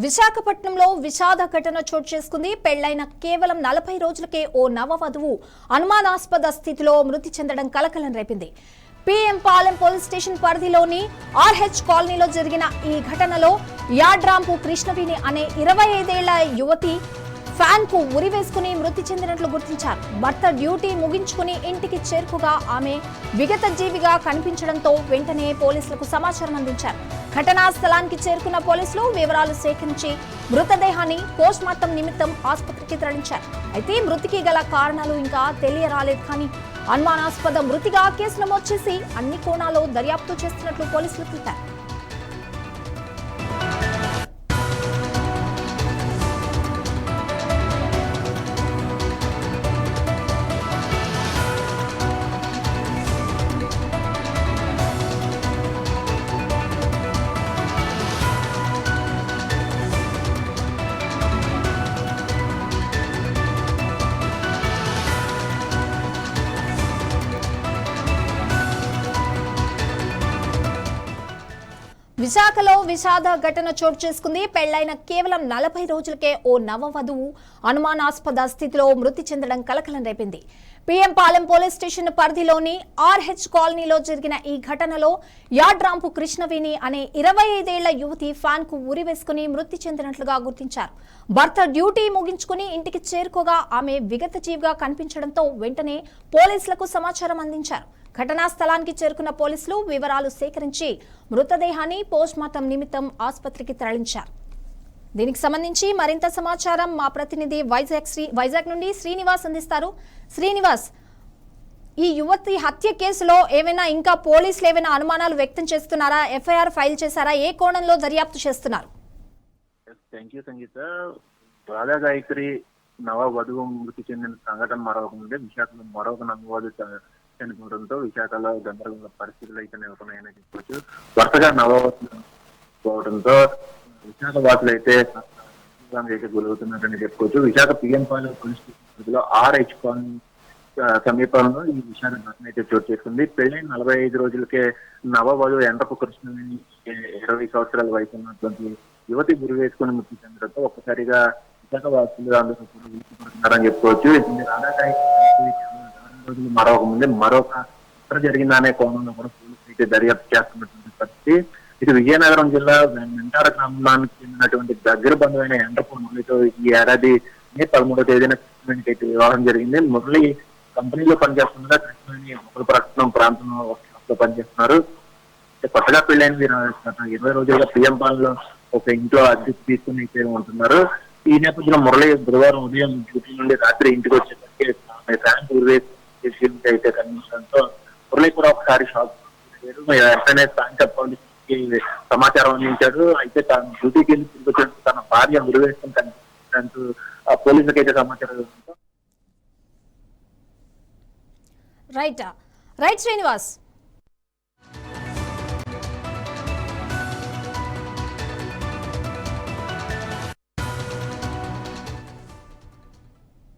విశాఖపట్నంలో విషాద ఘటన చోటు చేసుకుంది. పెళ్లైన కేవలం 40 రోజులకే ఓ నవవధువు అనుమానాస్పద స్థితిలో మృతి చెందడం కలకలం రేపింది. PM పాలెం పోలీస్ స్టేషన్ పరిధిలోని RH కాలనీలో జరిగిన ఈ ఘటనలో యాడ్రాంపు కృష్ణవేణి అనే 25 ఏళ్ల యువతి ఫ్యాన్ కు ఉరివేసుకుని మృతి చెందినట్లు గుర్తించారు. భర్త డ్యూటీ ముగించుకుని ఇంటికి చేరుకోగా ఆమె విగత జీవిగా కనిపించడంతో వెంటనే పోలీసులకు సమాచారం అందించారు. ఘటనా స్థలానికి చేరుకున్న పోలీసులు వివరాలు సేకరించి మృతదేహాన్ని పోస్ట్మార్టం నిమిత్తం ఆసుపత్రికి తరలించారు. అయితే మృతికి గల కారణాలు ఇంకా తెలియరాలేదు. కానీ అనుమానాస్పద మృతిగా కేసు నమోదు చేసి అన్ని కోణాల్లో దర్యాప్తు చేస్తున్నట్లు పోలీసులు తెలిపారు. విశాఖలో విషాద ఘటన చోటు చేసుకుంది. పెళ్లైన కేవలం 40 రోజులకే ఓ నవవధువు అనుమానాస్పద స్థితిలో మృతి చెందడం కలకలం రేపింది. PM పాలెం పోలీస్ స్టేషన్ పరిధిలోని RH కాలనీలో జరిగిన ఈ ఘటనలో యాడ్రాంపు కృష్ణవేణి అనే 25 ఏళ్ల యువతి ఫ్యాన్ కు ఉరివేసుకుని మృతి చెందినట్లుగా గుర్తించారు. భర్త డ్యూటీ ముగించుకుని ఇంటికి చేరుకోగా ఆమె విగత జీవిగా కనిపించడంతో వెంటనే పోలీసులకు సమాచారం అందించారు. ఘటనా స్థలానికి చేరుకున్న పోలీసులు వివరాలు సేకరించి మృతదేహాన్ని పోస్ట్మార్టం నిమిత్తం ఆసుపత్రికి తరలించారు. దీనికి సంబంధించి మరింత సమాచారం మా ప్రతినిధి వైజాగ్ నుండి శ్రీనివాస్ అందిస్తారు. శ్రీనివాస్, ఈ యువతి హత్య కేసులో ఏమైనా ఇంకా పోలీసులు ఏమైనా అనుమానాలు వ్యక్తం చేస్తున్నారా? FIR ఫైల్ చేశారా? ఏ కోణంలో దర్యాప్తు చేస్తున్నారు? రాధా గాయత్రి నవవధువు మృతి చెందిన సంఘటన మరొకముందే విశాఖలో మరొక నవవధువు చనిపోవడంతో విశాఖలో గందరగోళ పరిస్థితులు అయితే నెలకొన్నాయని చెప్పవచ్చు. వరుసగా నవవధువు పోవడంతో విశాఖ వాసులు అయితే గురవుతున్నారని చెప్పుకోవచ్చు. Visakha PM Palem police station RH colony సమీపంలో ఈ విషాద ఘటన అయితే చోటు చేసుకుంది. పెళ్లైన 45 రోజులకే నవవధువు ఎండ్రపు కృష్ణవేణి 20 సంవత్సరాల వయసు ఉన్నటువంటి యువతి గురి వేసుకుని మృతి చెందడంతో ఒక్కసారిగా విశాఖ వాసులు అందరూ విడిచిపడుతున్నారని చెప్పుకోవచ్చు. రోజులు మరొక ముందే మరొక జరిగిందా అనే కోణంలో కూడా పోలీసులు అయితే దర్యాప్తు చేస్తున్నటువంటి పరిస్థితి. ఇది విజయనగరం జిల్లా మెంటార గ్రామానికి చెందినటువంటి దగ్గర బంధువైన ఎండ్రపు మురళితో ఈ ఏడాది మే 13వ తేదీన కృష్ణవేణికి అయితే వివాహం జరిగింది. మురళి కంపెనీలో పనిచేస్తుండగా కృష్ణవేణి మొదలపట్నం ప్రాంతంలో పనిచేస్తున్నారు. కొత్తగా పెళ్లైన 20 రోజులుగా PM పాలెంలో ఒక ఇంట్లో అద్దెకు తీసుకుని అయితే ఉంటున్నారు. ఈ నేపథ్యంలో మురళి బుధవారం ఉదయం డ్యూటీ నుండి రాత్రి ఇంటికి వచ్చేసరికి ఫ్యాన్ అయితే కనిపించడంతో మురళి కూడా ఒకసారి షాక్ వెంటనే స్థానిక పోలీసుకి సమాచారం అందించాడు. అయితే తాను డ్యూటీకి వెళ్ళి తిరిగి వచ్చేందుకు తన భార్య ఉరివేసుకుని కనిపించడంతో పోలీసులకు అయితే సమాచారం. రైట్ శ్రీనివాస్.